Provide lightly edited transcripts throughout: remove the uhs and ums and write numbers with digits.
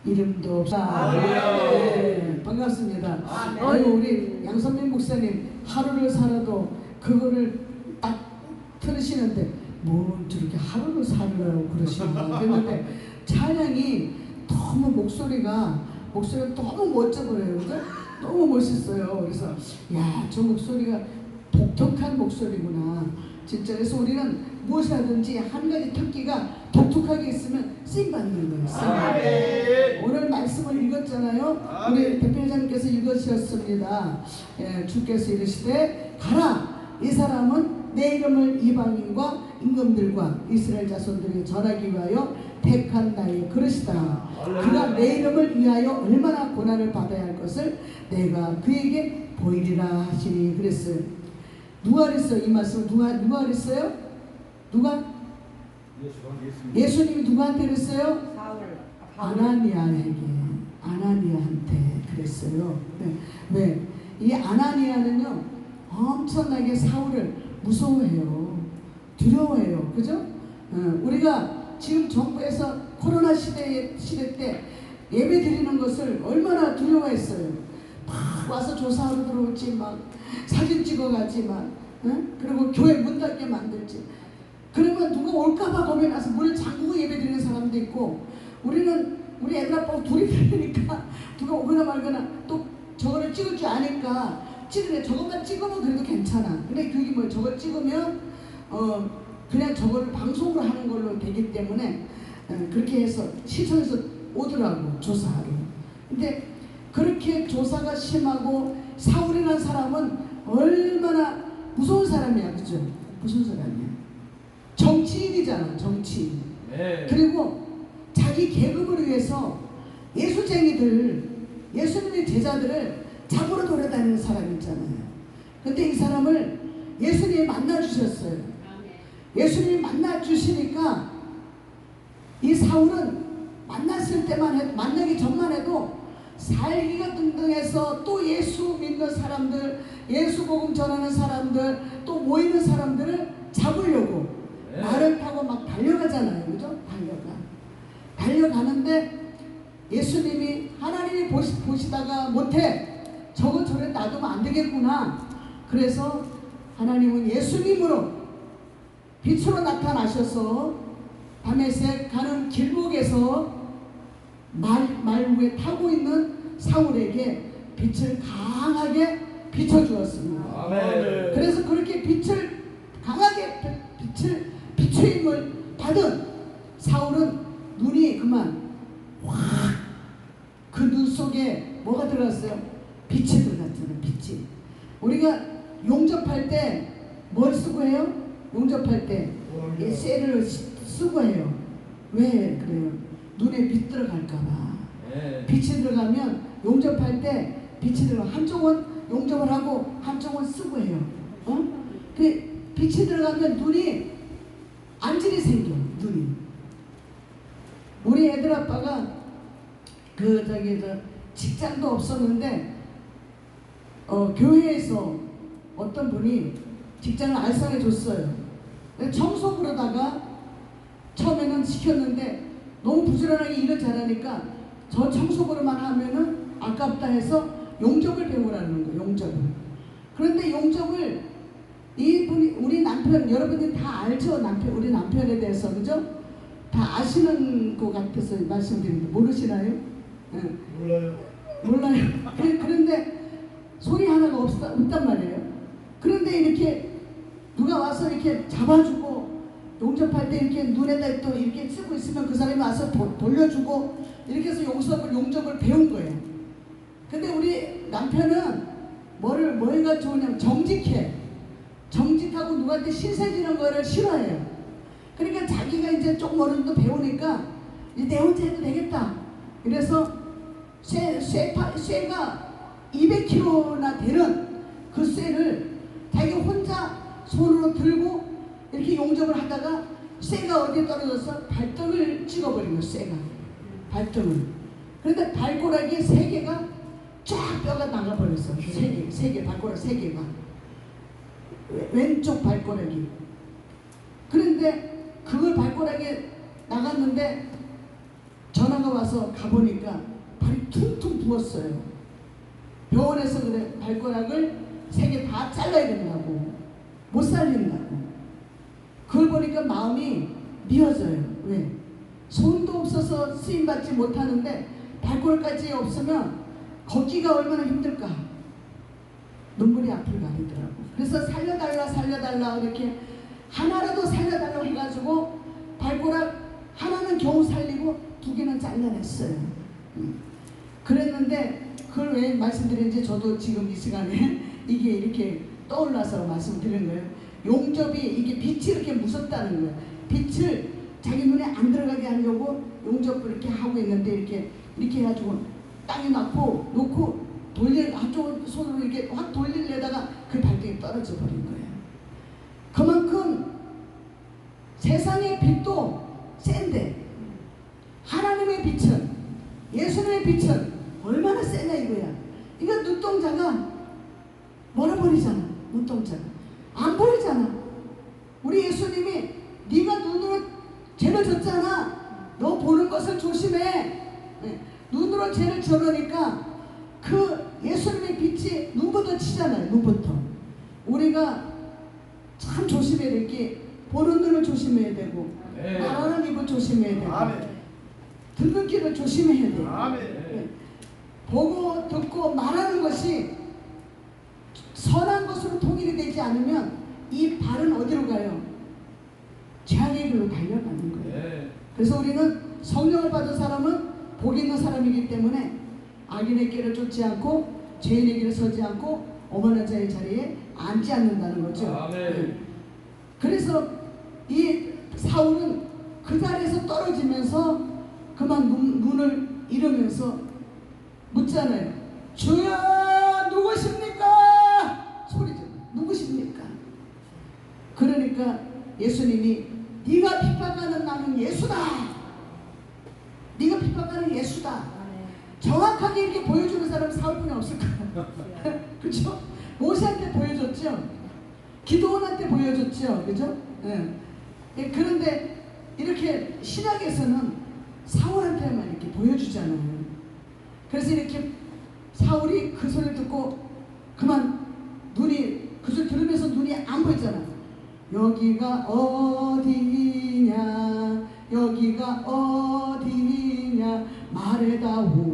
이름도 없사. 네, 반갑습니다. 아유, 우리 양선민 목사님 하루를 살아도 그거를 딱 틀으시는데 뭐 저렇게 하루를 살으라고 그러시나 그랬는데 찬양이 너무 목소리가 너무 멋져 보여요. 그죠? 너무 멋있어요. 그래서 야, 저 목소리가 독특한 목소리구나. 진짜. 그래서 우리는 무엇을 하든지 한 가지 특기가 독특하게 있으면 쓰임받는 거예요. 오늘 말씀을 읽었잖아요. 우리 대표장님께서 읽으셨습니다. 예, 주께서 이르시되 가라, 이 사람은 내 이름을 이방인과 임금들과 이스라엘 자손들에게 전하기 위하여 택한 나의 그릇이다. 그가 내 이름을 위하여 얼마나 고난을 받아야 할 것을 내가 그에게 보이리라 하시니 그랬어요. 누가 그랬어요? 이 말씀을 누가 그랬어요? 누가? 예수님이 누구한테 그랬어요? 아나니아한테 그랬어요. 네. 왜? 이 아나니아는요 엄청나게 사울을 무서워해요. 두려워해요. 그죠? 우리가 지금 정부에서 코로나 시대 때 예배 드리는 것을 얼마나 두려워했어요. 막 와서 조사하러 들어올지, 막 사진 찍어가지, 막 그리고 교회 문 닫게 만들지. 그러면 누가 올까봐 겁이 나서 문을 잠그고 예배 드리는 사람도 있고, 우리는 우리 애들 아빠가 둘이 들으니까 누가 오거나 말거나 또 저거를 찍을 줄 아니까 찍으래. 저것만 찍으면 그래도 괜찮아. 근데 그게 뭐 저거 찍으면 그냥 저걸 방송으로 하는 걸로 되기 때문에 그렇게 해서 시청에서 오더라고, 조사하러. 근데 그렇게 조사가 심하고 사울이라는 사람은 얼마나 무서운 사람이야, 그죠? 무슨 사람이야? 정치인이잖아, 정치인. 네. 그리고 자기 계급을 위해서 예수쟁이들, 예수님의 제자들을 잡으러 돌아다니는 사람 있잖아요. 근데 이 사람을 예수님이 만나주셨어요. 예수님이 만나주시니까 이 사울은 만났을 때만 해도, 만나기 전만 해도 살기가 등등해서 또 예수 믿는 사람들, 예수 복음 전하는 사람들, 또 모이는 사람들을 잡으려고 말을 타고 막 달려가잖아요. 그죠? 달려가는데 예수님이, 하나님이 보시다가 못해, 저거 저래 놔두면 안 되겠구나. 그래서 하나님은 예수님으로 빛으로 나타나셔서 다메섹 가는 길목에서 말 위에 타고 있는 사울에게 빛을 강하게 비춰주었습니다. 아멘. 그래서 그렇게 빛을 강하게 비추임을 받은 사울은 눈이 그만 확, 그 눈 속에 뭐가 들어갔어요? 빛이 들어갔잖아요. 빛이. 우리가 용접할 때 뭘 쓰고 해요? 용접할 때 쇠를 쓰고 해요. 왜 그래요? 눈에 빛 들어갈까봐. 빛이 들어가면 용접할 때 빛이 들어가, 한쪽은 용접을 하고 한쪽은 쓰고 해요. 그 빛이 들어가면 눈이 안질이 생겨. 눈이. 우리 애들 아빠가 직장도 없었는데 교회에서 어떤 분이 직장을 알선해 줬어요. 청소 부르다가 처음에는 시켰는데 너무 부지런하게 일을 잘하니까 저 청소부로만 하면은 아깝다 해서 용접을 배우라는 거예요. 용접을. 그런데 용접을 이분이, 우리 남편, 여러분들이 다 알죠? 우리 남편에 대해서, 그죠? 다 아시는 것 같아서 말씀드립니다. 모르시나요? 네. 몰라요. 그런데 소리 하나가 없단 말이에요. 그런데 이렇게 누가 와서 이렇게 잡아주고 용접할 때 이렇게 눈에다 또 이렇게 쓰고 있으면 그 사람이 와서 돌려주고 이렇게 해서 용접을 배운 거예요. 근데 우리 남편은 뭐가 좋으냐면 정직하고 누구한테 신세지는 거를 싫어해요. 그러니까 자기가 이제 조금 어느 정도 배우니까 이제 내 혼자 해도 되겠다. 그래서 쇠가 200kg나 되는 그 쇠를 자기 혼자 손으로 들고 이렇게 용접을 하다가 쇠가 어디에 떨어져서 발등을 찍어버린 거예요. 쇠가 발등을. 그런데 발가락이 3개가 쫙 뼈가 나가버렸어. 3개 발가락 3개가 왼쪽 발가락이. 그런데 그걸 발가락에 나갔는데 전화가 와서 가보니까 발이 퉁퉁 부었어요. 병원에서 그래, 발가락을 3개 다 잘라야 된다고, 못 살린다고. 그걸 보니까 마음이 미어져요. 왜? 손도 없어서 쓰임받지 못하는데 발가락까지 없으면 걷기가 얼마나 힘들까. 눈물이 앞을 가리더라고. 그래서 살려달라 이렇게 하나라도 살려달라고 해가지고 발가락 하나는 겨우 살리고 2개는 잘라냈어요. 그랬는데 그걸 왜 말씀드리는지 저도 지금 이 시간에 이게 이렇게 떠올라서 말씀드리는 거예요. 용접이, 이게 빛이 이렇게 무섭다는 거예요. 빛을 자기 눈에 안 들어가게 하려고 용접을 이렇게 하고 있는데 이렇게 해가지고 땅에 놓고 한쪽 손으로 이렇게 확 돌리려다가 그 발등에 떨어져 버린 거예요. 그만큼 세상의 빛도 센데 하나님의 빛은, 예수님의 빛은 얼마나 세냐 이거야. 이거 눈동자가 멀어버리잖아. 눈동자가 안 보이잖아. 우리 예수님이 네가 눈으로 죄를 졌잖아. 너 보는 것을 조심해. 네. 눈으로 죄를 져놓으니까 그 예수님의 빛이 눈부터 치잖아요. 눈부터. 우리가 참 조심해야 될 게, 보는 눈을 조심해야 되고, 말하는 입을 조심해야 되고, 듣는 귀를 조심해야 돼요. 네. 보고 듣고 말하는 것이 선한 것으로 통일이 되지 않으면 이 발은 어디로 가요? 죄악의 길로 달려가는 거예요. 그래서 우리는 성령을 받은 사람은 복 있는 사람이기 때문에 악인의 길을 쫓지 않고 죄인의 길을 서지 않고 오만한 자의 자리에 앉지 않는다는 거죠. 그래서 이 사울은 그 자리에서 떨어지면서 그만 눈을 잃으면서 묻잖아요. 주여 누구십니까? 소리죠. 누구십니까? 그러니까 예수님이 네가 핍박하는 나는 예수다. 네가 핍박하는 예수다. 정확하게 이렇게 보여주는 사람은 사울뿐이 없을 거예요. 그렇죠? 모세한테 보여줬죠. 기도원한테 보여줬죠. 그죠? 예, 그런데 이렇게 신약에서는 사울한테만 이렇게 보여주잖아요. 그래서 이렇게 사울이 그 소리를 듣고 그만 눈이 그 소리 들으면서 눈이 안 보이잖아. 여기가 어디냐 여기가 어디냐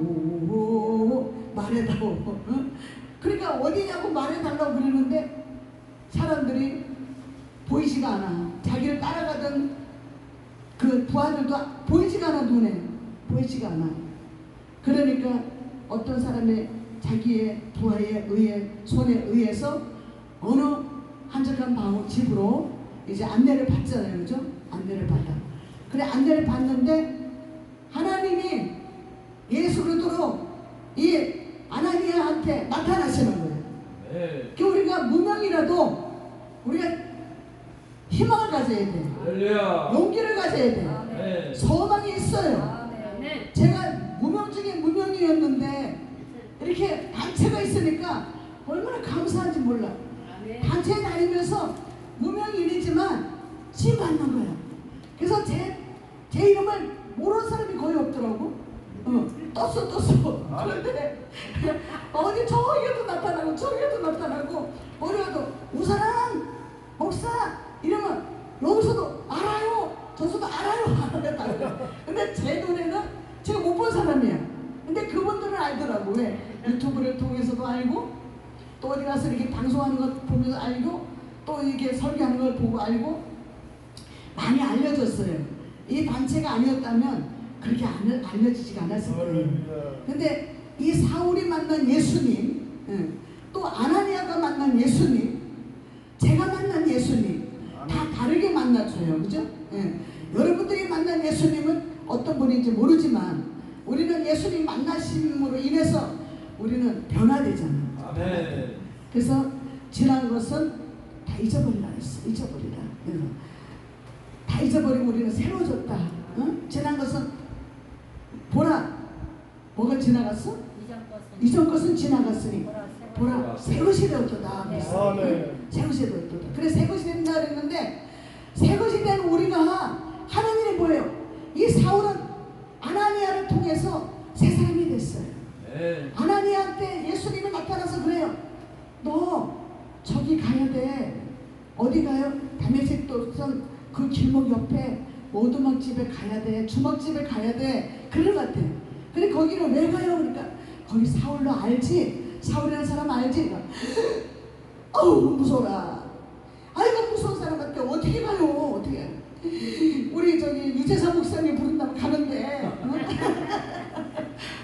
말해다오 말해다오. 그러니까 어디냐고 말해달라고 그러는데 사람들이 보이지가 않아. 자기를 따라가던 그 부하들도 보이지가 않아. 눈에 보이지가 않아. 그러니까 어떤 사람의 자기의 부하에 의해 손에 의해서 어느 한적한 집으로 이제 안내를 받잖아요. 그죠? 안내를 받아. 그래 안내를 받는데 하나님이 예수 그리스도로 이 아나니아한테 나타나시는 거예요. 그 우리가 무명이라도 우리가 희망을 가져야 돼. 용기를 가져야 돼. 소망이 있어요. 제가 무명 중에 무명이었는데 이렇게 단체가 있으니까 얼마나 감사한지 몰라. 단체에 다니면서 무명인이지만 지 맞는 거야. 그래서 제 이름을 모르는 사람이 거의 없더라고. 떴어. 그런데 어디 저기에도 나타나고 저기에도 나타나고 어디가도 우사람 목사 이러면 여기서도 알아요. 저서도 알아요. 근데 제 눈에는 제가 못 본 사람이야. 근데 그분들은 알더라고. 왜? 유튜브를 통해서도 알고 또 어디 가서 이렇게 방송하는 거 보면서 알고 또 이렇게 설교하는 걸 보고 알고 많이 알려졌어요. 이 단체가 아니었다면 그렇게 알려지지가 않았을 거예요. 근데 이 사울이 만난 예수님, 또 아나니아가 만난 예수님, 제가 만난 예수님 다 다르게 만나줘요. 그죠? 여러분들이 만난 예수님은 어떤 분인지 모르지만 우리는 예수님 만나심으로 인해서 우리는 변화되잖아요. 그래서 지난 것은 다 잊어버리라 했어. 잊어버리라. 그래서 다 잊어버리고 우리는 새로워졌다. 지난 것은 보라. 뭐가 지나갔어? 이전 것은 지나갔으니 보라 새 것이 되었도다. 새 것이 되었도다. 그래 새 것이 된다 그랬는데 새 것이 된 우리가 하나님이 뭐예요? 이 사울은 아나니아를 통해서 새 사람이 됐어요. 아나니아한테 예수님이 나타나서 그래요. 너 저기 가야 돼. 어디 가요? 다메섹 도선 그 길목 옆에 오두막집에 가야 돼. 주먹집에 가야 돼. 그런 것 같아. 근데 거기를 왜 가요? 그러니까 거기 사울로 알지? 사울이라는 사람 알지? 그러니까 어우 무서워라. 아이고 무서운 사람한테 어떻게 가요? 어떻게 가요? 우리 저기 유재사 목사님 부른다면 가는데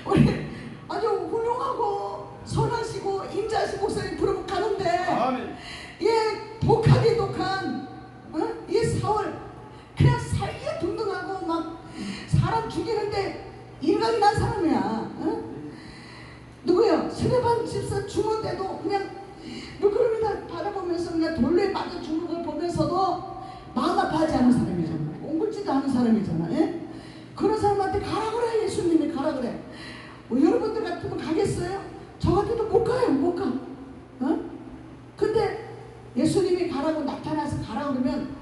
우리 아주 훌륭하고 선하시고 인자하신 목사님 부르면 가는데 얘 독하게 독한 이 사울 그냥 살기가 둥둥하고 막 사람 죽이는데 일각이 난 사람이야. 누구야? 스데반 집사 죽는데도 그냥 누구를 다 바라보면서 그냥 돌에 맞아 죽는 걸 보면서도 마음 아파하지 않은 사람이잖아. 옹골지도 않은 사람이잖아. 그런 사람한테 가라 그래. 예수님이 가라 그래. 여러분들 같으면 가겠어요? 저 같아도 못 가요. 못 가. 근데 예수님이 가라고 나타나서 가라 그러면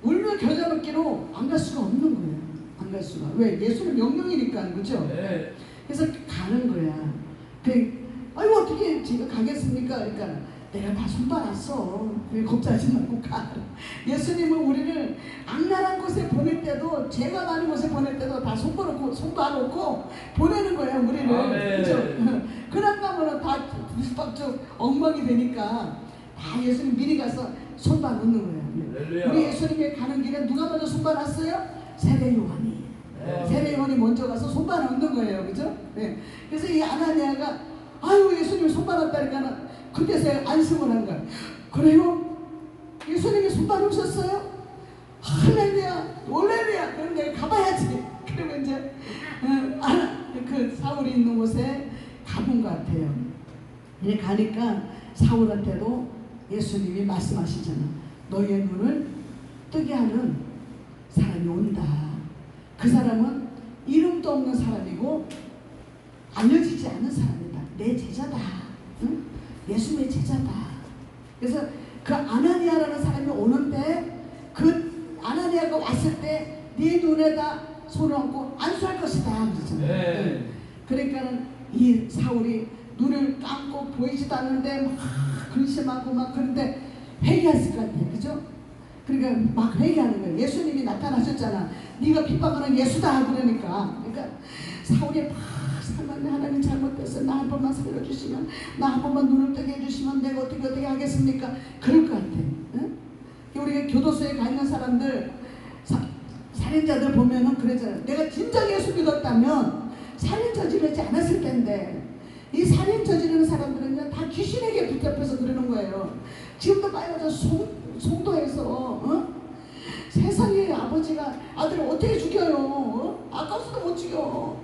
울며 겨자 먹기로 안 갈 수가 없는 거예요. 안 갈 수가. 왜? 예수는 명령이니까. 그죠? 그래서 가는 거야. 아이고 어떻게 지금 가겠습니까? 그러니까 내가 다 손봐놨어. 겁자지 말고 가. 예수님은 우리를 악랄한 곳에 보낼 때도 죄가 많은 곳에 보낼 때도 다 손봐놓고 보내는 거야 우리를. 그죠? 그런가 하면 다 뒤죽박죽 엉망이 되니까 다 예수님 미리 가서 손바 놓는 거예요. 우리 예수님이 가는 길에 누가 먼저 손바 놨어요? 세례 요한이. 세례 요한이 먼저 가서 손바 놓는 거예요. 그죠? 네. 그래서 이 아나니아가 아유 예수님이 손바 놨다니까 그때서야 안심을 한 거야. 그래요? 예수님이 손바 놓으셨어요? 할렐루야, 올렐루야. 그럼 내가 가봐야지. 그러면 이제 그 사울이 있는 곳에 가본 것 같아요. 이제 가니까 사울한테도 예수님이 말씀하시잖아. 너의 눈을 뜨게 하는 사람이 온다. 그 사람은 이름도 없는 사람이고 알려지지 않은 사람이다. 내 제자다. 응? 예수님의 제자다. 그래서 그 아나니아라는 사람이 오는데 그 아나니아가 왔을 때 네 눈에다 손을 얹고 안수할 것이다. 그러잖아요. 그러니까는 이 사울이 눈을 감고 보이지도 않는데 막 근심하고 막 그런데 회개했을 것 같아요. 그죠? 그러니까 막 회개하는 거예요. 예수님이 나타나셨잖아. 네가 핍박하는 예수다. 그러니까 사울이 막 하나님 잘못됐어. 나 한 번만 살려주시면, 나 한 번만 눈을 뜨게 해주시면 내가 어떻게 하겠습니까? 그럴 것 같아. 응? 우리가 교도소에 가 있는 사람들, 살인자들 보면은 그러잖아요. 내가 진정 예수 믿었다면 살인 저지르지 않았을 텐데, 이 살인 저지르는 사람들은 다 귀신에게 붙잡혀서 그러는 거예요. 지금도 빨리 송도에서 세상에 아버지가 아들을 어떻게 죽여요? 아까워서도 못 죽여.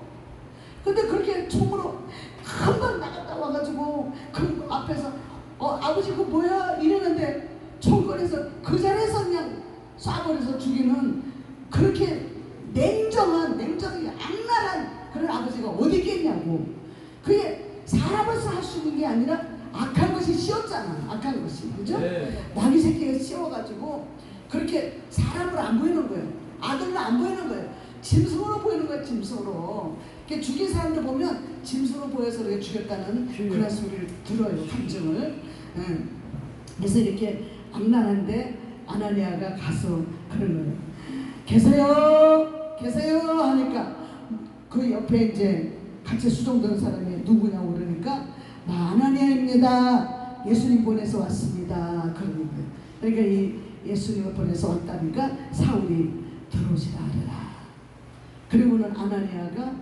근데 그렇게 총으로 한 번 나갔다 와가지고 그 앞에서 아버지 그거 뭐야? 이러는데 총거리에서 그 자리에서 그냥 쏴버려서 죽이는 그렇게 냉정하게 악랄한 그런 아버지가 어디 있겠냐고. 그게 사람으로서 할 수 있는 게 아니라 악한 것이 씌웠잖아. 악한 것이. 그죠? 나귀 새끼가 씌워가지고 그렇게 사람으로 안 보이는 거예요. 아들로 안 보이는 거예요. 짐승으로 보이는 거예요. 짐승으로. 죽인 사람들 보면 짐승으로 보여서 이렇게 죽였다는 그런 소리를 들어요. 감정을. 그래서 이렇게 악랄한데 아나니아가 가서 그런 거예요. 계세요 하니까 그 옆에 이제 같이 수종되는 사람이 누구냐고 그러니까 나 아나니아입니다. 예수님 보내서 왔습니다. 그러는 거예요. 그러니까 이 예수님을 보내서 왔다니까 사울이 들어오시라 하더라. 그리고는 아나니아가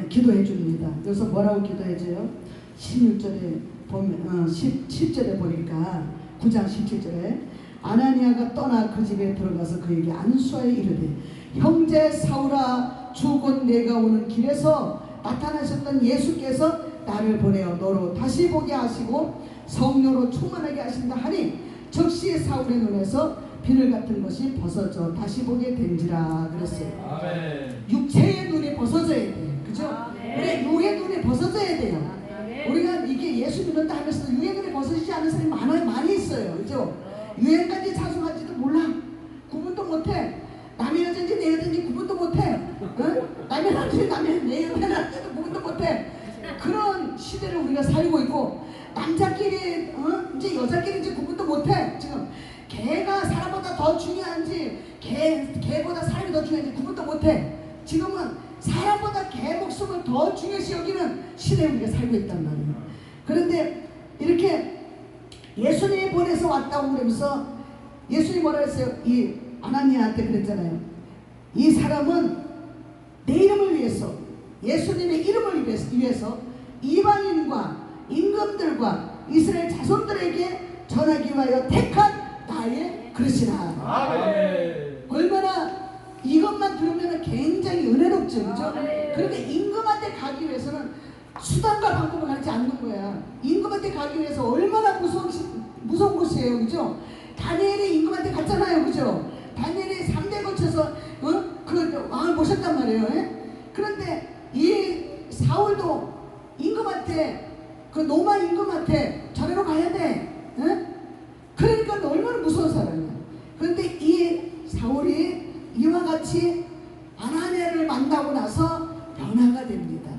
기도해 줍니다. 그래서 뭐라고 기도해 줘요? 16절에 보면 17절에 보니까 9장 17절에 아나니아가 떠나 그 집에 들어가서 그에게 안수하여 이르되 형제 사울아 주 곧 내가 오는 길에서 나타나셨던 예수께서 나를 보내어 너로 다시 보게 하시고 성령으로 충만하게 하신다 하니 즉시 사울의 눈에서 비늘 같은 것이 벗어져 다시 보게 된지라 그랬어요. 아멘. 육체의 눈이 벗어져야 돼. 그죠? 우리 육의 눈이 벗어져야 돼요. 우리가 이게 예수 믿는다 하면서도 육의 눈이 벗어지지 않은 사람이 많이 있어요. 그죠? 유행까지 찬송할지도 몰라. 구분도 못해. 남의 여자인지 내 여자인지 구분도 못해. 남의 남자인지 내 여자인지도 구분도 못해. 그런 시대를 우리가 살고 있고 남자끼리 이제 여자끼리인지 구분도 못해. 지금 개가 사람보다 더 중요한지 개보다 사람이 더 중요한지 구분도 못해. 지금은 사람보다 개 목숨을 더 중요시 여기는 시대에 우리가 살고 있단 말이에요. 그런데 이렇게 예수님이 보내서 왔다고 그러면서 예수님이 뭐라 했어요? 이 아나니아한테 그랬잖아요. 이 사람은 내 이름을 위해서 예수님의 이름을 위해서 이방인과 임금들과 이스라엘 자손들에게 전하기 위하여 택한 나의 그릇이라. 아멘. 얼마나 이것만 들으면 굉장히 은혜롭죠. 그죠? 그런데 임금한테 가기 위해서는 수단과 방법을 가리지 않는 거야. 임금한테 가기 위해서 얼마나 무서운 것이에요. 그죠? 다니엘이 임금한테 갔잖아요. 그죠? 다니엘이 3대 거쳐서 그 왕을 모셨단 말이에요. 그런데 이 사울도 임금한테 그 로마 임금한테 절에로 가야 돼. 그러니까 얼마나 무서운 사람이야. 그런데 이 사울이 이와 같이 아나니아를 만나고 나서 변화가 됩니다.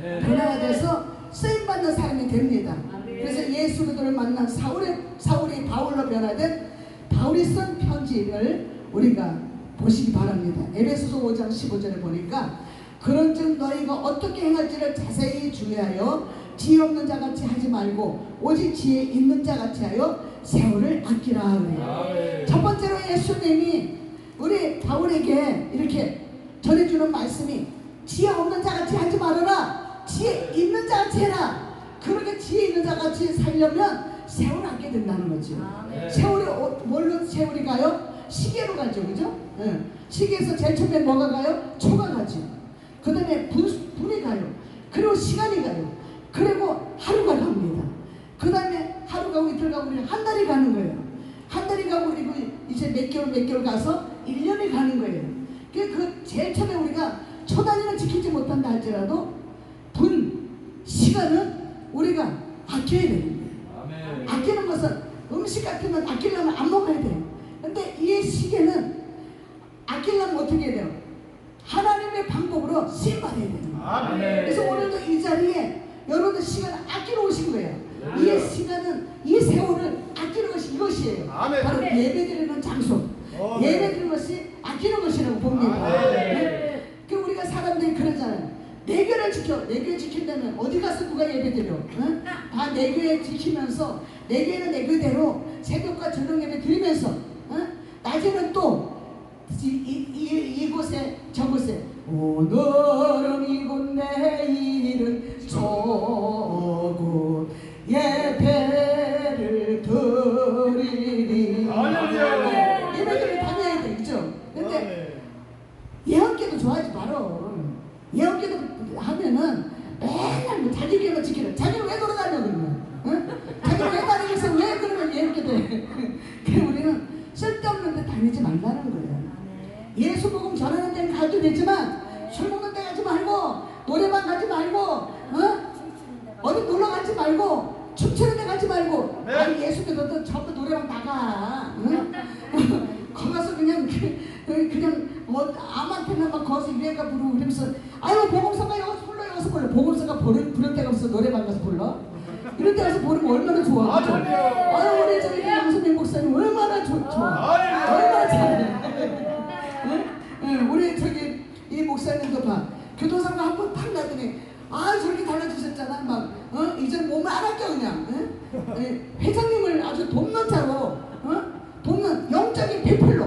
변화가 돼서 쓰임받는 사람이 됩니다. 그래서 예수 그리스도를 만난 사울이 바울로 변화된 바울이 쓴 편지를 우리가 보시기 바랍니다. 에베소서 5장 15절에 보니까 그런즉 너희가 어떻게 행할지를 자세히 주의하여 지혜 없는 자같이 하지 말고 오직 지혜 있는 자같이 하여 세월을 아끼라 그래요. 첫 번째로 예수님이 우리 바울에게 이렇게 전해주는 말씀이 지혜 없는 자같이 하지 말아라. 지혜 있는 자같이 해라. 그렇게 지혜 있는 자같이 살려면 세월을 아껴야 된다는 거죠. 세월이 뭘로 세월이 가요? 시계로 가죠. 그죠? 네. 시계에서 제일 처음에 뭐가 가요? 초가 가죠. 그 다음에 분이 가요. 그리고 시간이 가요. 그리고 하루가 갑니다. 그 다음에 하루 가고 이틀 가고 한 달이 가는 거예요. 한 달이 가고 그리고 이제 몇 개월 가서 1년이 가는 거예요. 그 제일 처음에 우리가 초 단위는 지키지 못한다 할지라도 시간은 우리가 아껴야 되는 거예요. 아끼는 것은 음식 같은 건 아끼려면 안 먹어야 돼요. 근데 이 시계는 아끼려면 어떻게 해야 돼요? 하나님의 방법으로 쓰임받아야 되는 거예요. 그래서 오늘도 이 자리에 여러분들 시간을 아끼러 오신 거예요. 이 시간은 이 세월을 아끼는 것이 이것이에요. 바로 예배드리는 장소, 예배드리는 것이 아끼는 것이라고 봅니다. 네? 그 우리가 사람들이 그러잖아요. 내교를 지켜. 내교 지킨다면 어디 가서 누가 예배드려? 응? 다 내교에 지키면서 내교는 내교대로 새벽과 저녁 예배 드리면서 낮에는 또 이곳에 저곳에 오늘은 이곳 내일은 저곳 예배를 드리니 예배를 다녀야 돼. 그죠? 근데 예언기도 좋아하지 말어. 예언기도 하면은 맨날 뭐 자기 교회만 지키라. 자기는 왜 돌아다녀 그러면? 응? 자기는 왜 다니면서 왜 그러면 예언기 돼? 그래 우리는 쓸데없는 데 다니지 말라는 거예요. 예수 복음 전하는 데는 가도 되지만 술 먹는 데 가지 말고 노래방 가지 말고 어디 놀러 가지 말고 춤추는 데 가지 말고 아니 예수 믿어도 전부 노래방 나가. 거기 가서 그냥 뭐 아무한테나 막 거기서 유행가 부르고 그러면서 아유 복음서가 여기서 불러 복음서가 부를 데가 없어. 노래방 가서 불러. 이런 데 가서 부르면 얼마나 좋아. 그죠? 아유 우리 저기 양선민 목사님 얼마나 좋아. 얼마나 잘해. 우리 저기 이 목사님도 봐. 교도상가 한 번 탁 나더니 아 저렇게 달라지셨잖아. 막 이제 몸을 안 아껴 그냥. 회장님을 아주 돕는 자로 돕는 영적인 배필로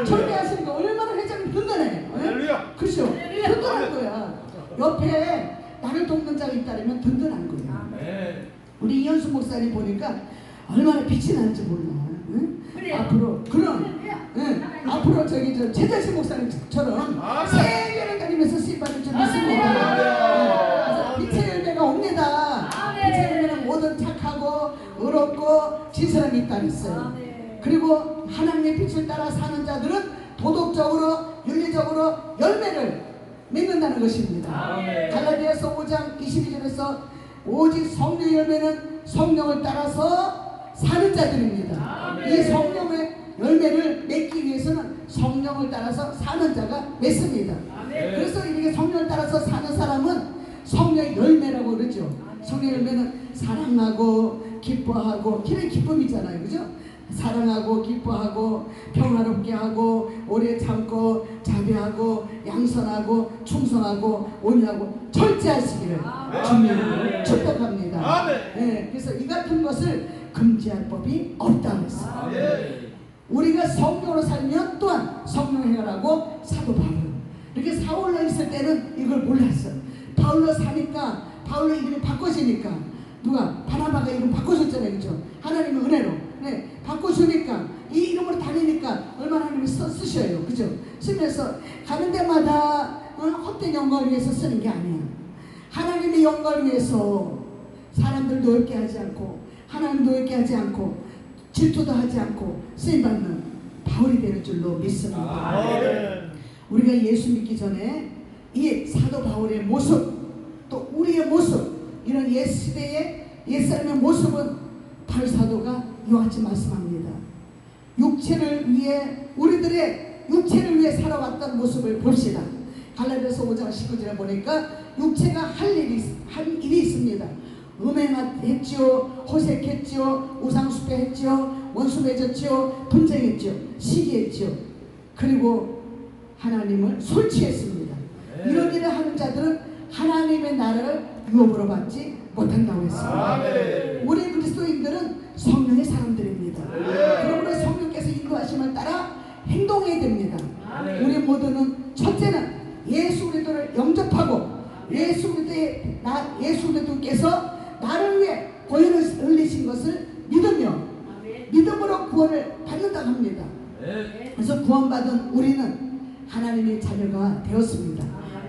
저렇게 하시니까 얼마나 회장님 든든해. 그렇죠? 든든한 거야. 옆에 나를 돕는 자가 있다면 든든한 거야. 우리 이현수 목사님 보니까 얼마나 빛이 나는지 몰라. 앞으로 앞으로 저기 저 최재식 목사님처럼 세계를 다니면서 쓰임받을 줄 믿습니다. 빛의 열매가 옵니다. 빛의 열매는 모든 착하고 의롭고 진실함이 있다 했어요. 그리고 하나님의 빛을 따라 사는 자들은 도덕적으로 윤리적으로 열매를 맺는다는 것입니다. 갈라디아서 5장 22절에서 오직 성령의 열매는 성령을 따라서 사는 자들입니다. 이 성령의 열매를 맺기 위해서는 성령을 따라서 사는 자가 맺습니다. 그래서 이렇게 성령을 따라서 사는 사람은 성령의 열매라고 그러죠. 성령의 열매는 사랑하고 기뻐하고 기는 기쁨이잖아요. 그죠? 사랑하고 기뻐하고 평화롭게 하고 오래 참고 자비하고 양선하고 충성하고 온유하고 절제하시기를 주님을 축복합니다. 그래서 이 같은 것을 금지할 법이 없다고 했어요. 우리가 성령으로 살면 또한 성령 행하라고 사도 바울. 이렇게 사울로 있을 때는 이걸 몰랐어요. 바울로 사니까 바울로 이름이 바꿔지니까 누가 바나바가 이름 바꿔줬잖아요. 그죠? 하나님의 은혜로 바꿔주니까 이 이름으로 다니니까 얼마나 하나님이 쓰셔요. 그죠? 쓰면서 가는 데마다 헛된 영광을 위해서 쓰는 게 아니에요. 하나님의 영광을 위해서 사람들 노엽게 하지 않고 하나님 노엽게 하지 않고 질투도 하지 않고 쓰임받는 바울이 되는 줄로 믿습니다. 우리가 예수 믿기 전에 이 사도 바울의 모습 또 우리의 모습 이런 옛시대의 옛사람의 모습은 바울 사도가 이와 같이 말씀합니다. 육체를 위해 우리들의 육체를 위해 살아왔던 모습을 봅시다. 갈라디아서 5장 19절에 보니까 육체가 한 일이 있습니다. 음행했지요, 호색했지요, 우상숭배했지요, 원수 맺었지요, 분쟁했지요, 시기했지요. 그리고 하나님을 솔취했습니다. 이런 일을 하는 자들은 하나님의 나라를 유업으로 받지 못한다고 했습니다. 우리 그리스도인들은 성령의 사람들입니다. 그러므로 성령께서 인도하심을 따라 행동해야 됩니다. 우리 모두는 첫째는 예수 그리스도를 영접하고 예수 그리스도께서 나를 위해 보혈을 흘리신 것을 믿으며 믿음으로 구원을 받는다고 합니다. 그래서 구원받은 우리는 하나님의 자녀가 되었습니다.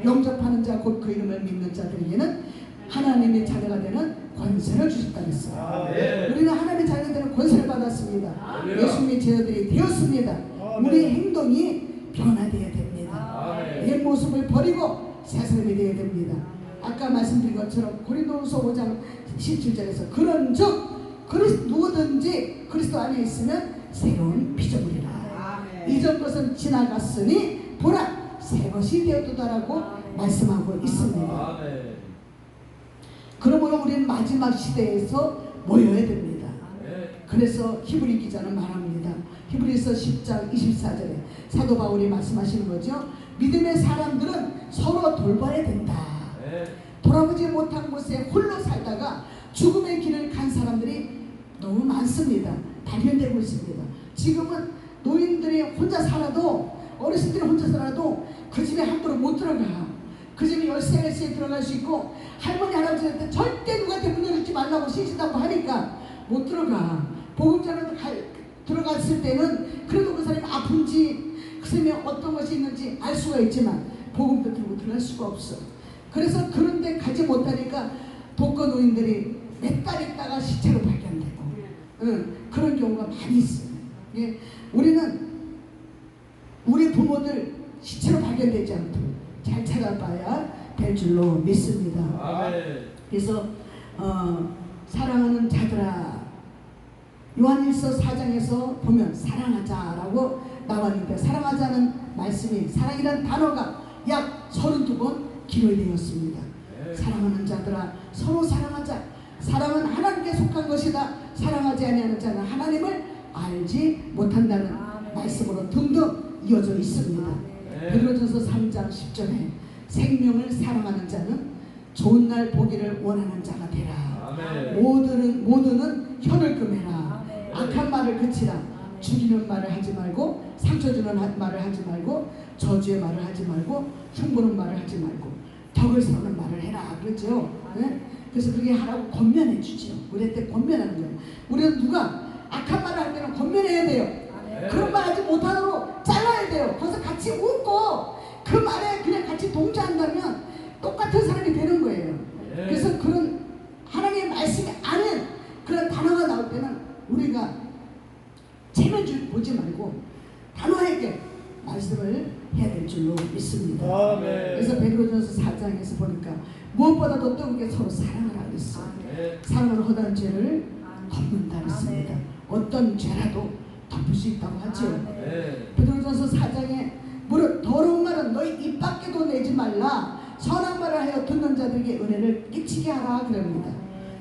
영접하는 자 곧 그 이름을 믿는 자들에게는 하나님의 자녀가 되는 권세를 주셨다 했어요. 우리는 하나님의 자녀가 되는 권세를 받았습니다. 예수님의 제자들이 되었습니다. 우리의 행동이 변화되어야 됩니다. 옛 모습을 버리고 새 사람이 되어야 됩니다. 아까 말씀드린 것처럼 고린도후서 5장 17절에서 그런즉 누구든지 그리스도 안에 있으면 새로운 피조물이라. 이전 것은 지나갔으니 보라 새 것이 되었도다라고 말씀하고 있습니다. 그러므로 우리는 마지막 시대에서 모여야 됩니다. 그래서 히브리 기자는 말합니다. 히브리서 10장 24절에 사도 바울이 말씀하시는 거죠. 믿음의 사람들은 서로 돌봐야 된다. 돌아보지 못한 곳에 홀로 살다가 죽음의 길을 간 사람들이 너무 많습니다. 발견되고 있습니다. 지금은 노인들이 혼자 살아도 어르신들이 혼자 살아도 그 집에 함부로 못 들어가. 그 집에 열쇠에 들어갈 수 있고 할머니 할아버지한테 절대 누구한테 문 열지 말라고 시키다고 하니까 못 들어가. 보금자로 들어갔을 때는 그래도 그 사람이 아픈지 그 사람이 어떤 것이 있는지 알 수가 있지만 복음도 들고 들어갈 수가 없어. 그래서 그런 데 가지 못하니까 독거노인들이 몇 달 있다가 시체로 발견되고 그런 경우가 많이 있어요. 예, 우리는 우리 부모들 시체로 발견되지 않도록 잘 찾아봐야 될 줄로 믿습니다. 그래서 사랑하는 자들아, 요한일서 4장에서 보면 사랑하자라고 나왔는데 사랑하자는 말씀이 사랑이라는 단어가 약 32번 기록되었습니다. 사랑하는 자들아 서로 사랑하자. 사랑은 하나님께 속한 것이다. 사랑하지 아니하는 자는 하나님을 알지 못한다는 말씀으로 등등 이어져 있습니다. 베드로전서 3장 10절에 생명을 사랑하는 자는 좋은 날 보기를 원하는 자가 되라. 모두는 혀를 금해라. 악한 말을 그치라. 죽이는 말을 하지 말고 상처 주는 말을 하지 말고 저주의 말을 하지 말고 흉보는 말을 하지 말고 덕을 세우는 말을 해라. 그렇죠? 네? 그래서 그렇게 하라고 권면해 주죠. 우리한테 권면하는 거예요. 우리는 누가 악한 말을 할 때는 권면해야 돼요. 그런 말 하지 못하도록 잘라야 돼요. 거기서 같이 웃고 그 말에 그냥 같이 동조한다면 똑같은 사람이 되는 거예요. 그래서 그런 하나님의 말씀이 아닌 그런 단어가 나올 때는 우리가 체면 보지 말고 단호하게 말씀을 해야 될 줄로 믿습니다. 그래서 베드로전서 4장에서 보니까 무엇보다도 뜨겁게 서로 사랑하라 그랬어요. 사랑을 허다한 죄를 덮는다 그랬습니다. 어떤 죄라도 덮을 수 있다고 하죠. 베드로전서 4장에 무릇 더러운 말은 너희 입 밖에도 내지 말라. 선한 말을 하여 듣는 자들에게 은혜를 끼치게 하라 그럽니다.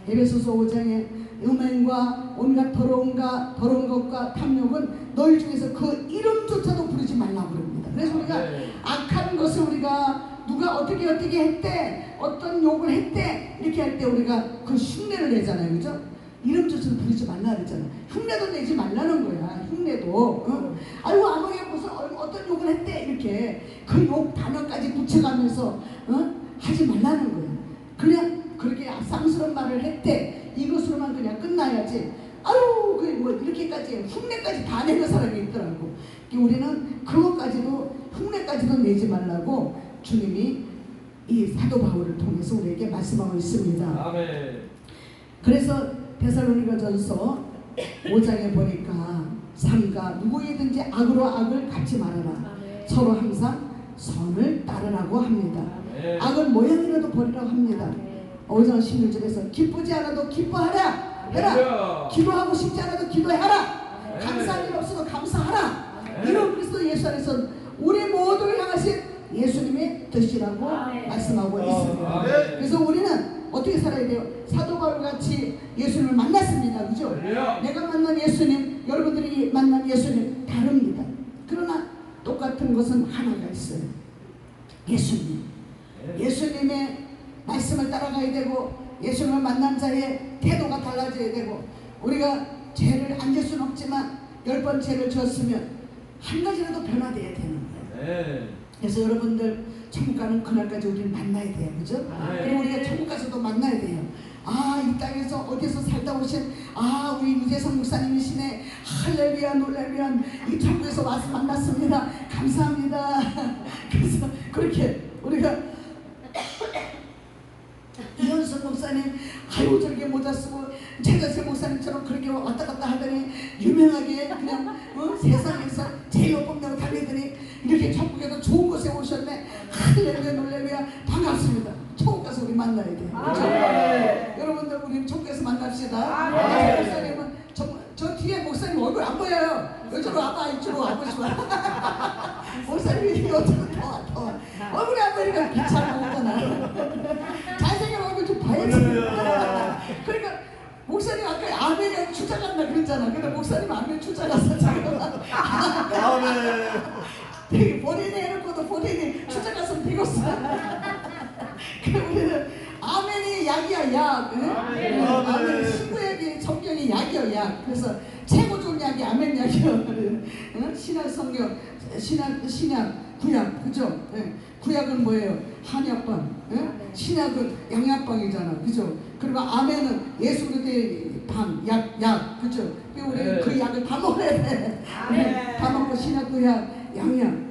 에베소서 5장에 음행과 온갖 더러운 것과 탐욕은 너희 중에서 그 이름조차도 부르지 말라고 그럽니다. 그래서 우리가 악한 것을 우리가 누가 어떻게 했대, 어떤 욕을 했대 이렇게 할 때 우리가 그 흉내를 내잖아요. 그죠? 이름조차도 부르지 말라 그랬잖아요. 흉내도 내지 말라는 거야. 흉내도. 아이고 아무리 무슨 어떤 욕을 했대 이렇게 그 욕 단어까지 붙여가면서 하지 말라는 거야. 그냥 그렇게 쌍스러운 말을 했대 이것으로만 그냥 끝나야지. 아유 뭐 이렇게까지 흉내까지 다 내는 사람이 있더라고. 우리는 그것까지도 흉내까지도 내지 말라고 주님이 이 사도 바울을 통해서 우리에게 말씀하고 있습니다. 그래서 데살로니가전서 5장에 보니까 삼가 누구에든지 악으로 악을 갚지 말아라. 서로 항상 선을 따르라고 합니다. 악은 모양이라도 버리라고 합니다. 5장 16절에서 기쁘지 않아도 기뻐하라 해라. 기도하고 싶지 않아도 기도해라. 감사할 일 없어도 감사하라. 이런 그리스도 예수 안에서 우리 모두를 향하신 예수님의 뜻이라고 말씀하고 있습니다. 그래서 우리는 어떻게 살아야 돼요? 사도 바울같이 예수님을 만났습니다. 그죠? 내가 만난 예수님, 여러분들이 만난 예수님 다릅니다. 그러나 똑같은 것은 하나가 있어요. 예수님. 예수님의 말씀을 따라가야 되고 예수님을 만난 자의 태도가 달라져야 되고 우리가 죄를 안 질 수는 없지만 10번 죄를 졌으면 한 가지라도 변화돼야 되는 거예요. 그래서 여러분들 천국 가는 그날까지 우리는 만나야 돼요. 그죠? 그리고 우리가 천국 가서도 만나야 돼요. 이 땅에서 어디서 살다 오신 우리 유재성 목사님이시네. 할렐루야 놀랄루야. 이 천국에서 와서 만났습니다. 감사합니다. 그래서 그렇게 우리가 이현숙 목사님 저렇게 모자 쓰고 최가세 목사님처럼 그렇게 왔다 갔다 하더니 유명하게 그냥 세상에서 제일 높은 달리더니 이렇게 천국에도 좋은 곳에 오셨네. 할렐루야 놀랄루야 반갑습니다. 천국 가서 우리 만나야 돼요. 여러분들 우리 천국에서 만납시다. 목사님은 저 뒤에 목사님 얼굴 안 보여요. 이쪽으로 와봐. 이쪽으로 와보시고 목사님이 이쪽으로 더 얼굴이 안 보이니까 귀찮아 오잖아. 잘생긴 얼굴 좀 봐야지. 그러니까 목사님 아까 아멘에 출장 간다 그랬잖아. 근데 목사님 아멘 출장 갔어 지금. 되게 본인이 해놓고도 본인이 출장 갔으면 되겠어. 우리는 아멘이 약이야 약. 아멘 신구약이 성경이 약이야 약. 그래서 최고 좋은 약이 아멘 약이요. 신약 성경 신약 구약 그죠? 구약은 뭐예요? 한약방. 신약은 양약방이잖아. 그죠? 그리고 아멘은 예수 그리스도의 방 약 그죠? 우리 그 약을 다 먹어야 돼. 다 먹고 신약 구약 양약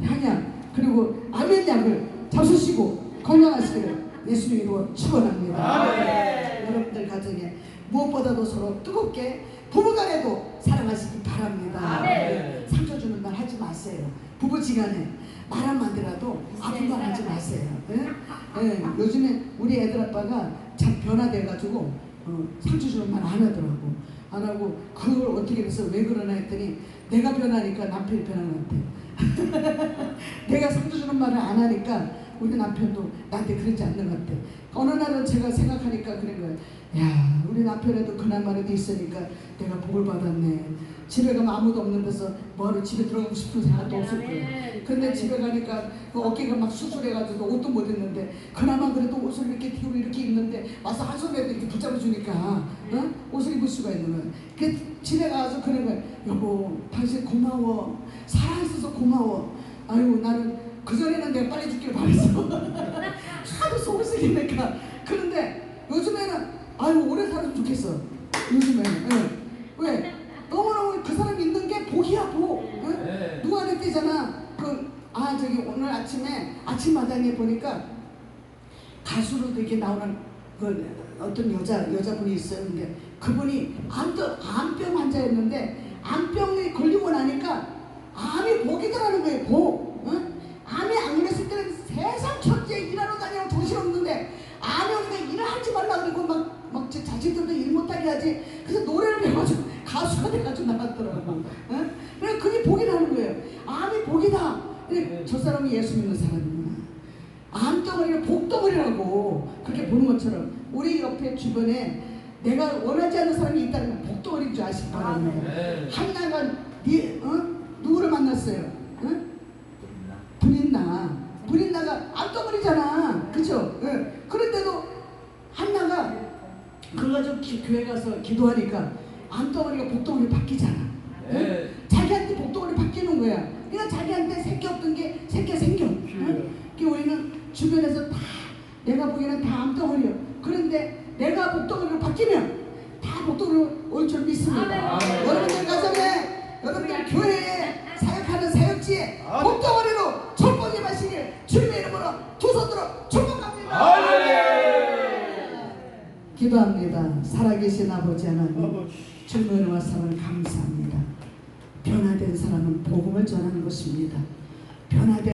향약 그리고 아멘 약을 잡수시고 건강하시기를 예수님 이름으로 축원합니다. 여러분들 가정에 무엇보다도 서로 뜨겁게 부부간에도 사랑하시기 바랍니다. 상처 주는 말 하지 마세요. 부부지간에 말 한마디라도 아픈 말 하지 마세요. 요즘에 우리 애들 아빠가 참 변화돼가지고 상처 주는 말 안 하더라고. 안 하고 그걸 어떻게 해서 왜 그러나 했더니 내가 변하니까 남편이 변한 것 같아. 내가 상처 주는 말을 안 하니까 우리 남편도 나한테 그러지 않는 것 같아. 어느 날은 제가 생각하니까 그런 거예요. 야, 우리 남편에도 그날만해도 있으니까 내가 복을 받았네. 집에 가면 아무도 없는 데서 뭐하러 집에 들어가고 싶은 생각도 없을 거예요. 근데 집에 가니까 그 어깨가 막 수술해가지고 옷도 못 입는데 그나마 그래도 옷을 이렇게 튀고 이렇게 입는데 와서 한 손에도 이렇게 붙잡아주니까 옷을 입을 수가 있는 거예요. 그 집에 가서 그런 거예요. 여보 당신 고마워. 살아있어서 고마워. 아유 나는 그전에는 내가 빨리 죽기를 바랬어. 하도 속을 쓰기니까. 그런데 요즘에는 아유 오래 살았으면 좋겠어. 요즘에는 왜? 너무너무 그 사람이 있는 게 복이야 복. 누가 그랬대잖아. 저기 오늘 아침에 아침마당에 보니까 가수로도 이렇게 나오는 어떤 여자분이 있어요. 근데 그분이 암병 환자였는데 암병에 걸리고 나니까 암이 복이더라는 거예요. 복. 암이 안 걸렸을 때는 세상 천지에 일하러 다니면 정신없는데 암이 오니까 일을 하지 말라 그러고 막 자식들도 일 못하게 하지. 그래서 노래를 배워가지고 가수가 돼가지고 나갔더라고. 그래서 그게 복이라는 거예요. 암이 복이다. 저 사람이 예수 믿는 사람이구나. 암덩어리를 복덩어리라고 그렇게 보는 것처럼 우리 옆에 주변에 내가 원하지 않는 사람이 있다는 건 복덩어리인 줄 아시기 바랍니다. 한나가 누구를 만났어요? 브린나가 암덩어리잖아. 그죠? 그런데도 한나가 그거 가지고 교회 가서 기도하니까 암덩어리가 복덩어리 바뀌잖아. 자기한테 복덩어리 바뀌는 거야. 그러니까 자기한테 새끼 없던 게 새끼가 생겨. 우리는 주변에서 다 내가 보기에는 다 암덩어리요. 그런데 내가 복덩어리로 바뀌면 다 복덩어리로 올 줄 믿습니다. 여러분들 가정에 여러분들 교회에 사역하는 사역지에 복덩어리로 천국에 마시길 주님의 이름으로 두 손으로 축복합니다. 기도합니다. 살아계신 아버지 하나님 주님의 은혜와 사랑을 감사합니다. 변화된 사람은 복음을 전하는 것입니다. 변화된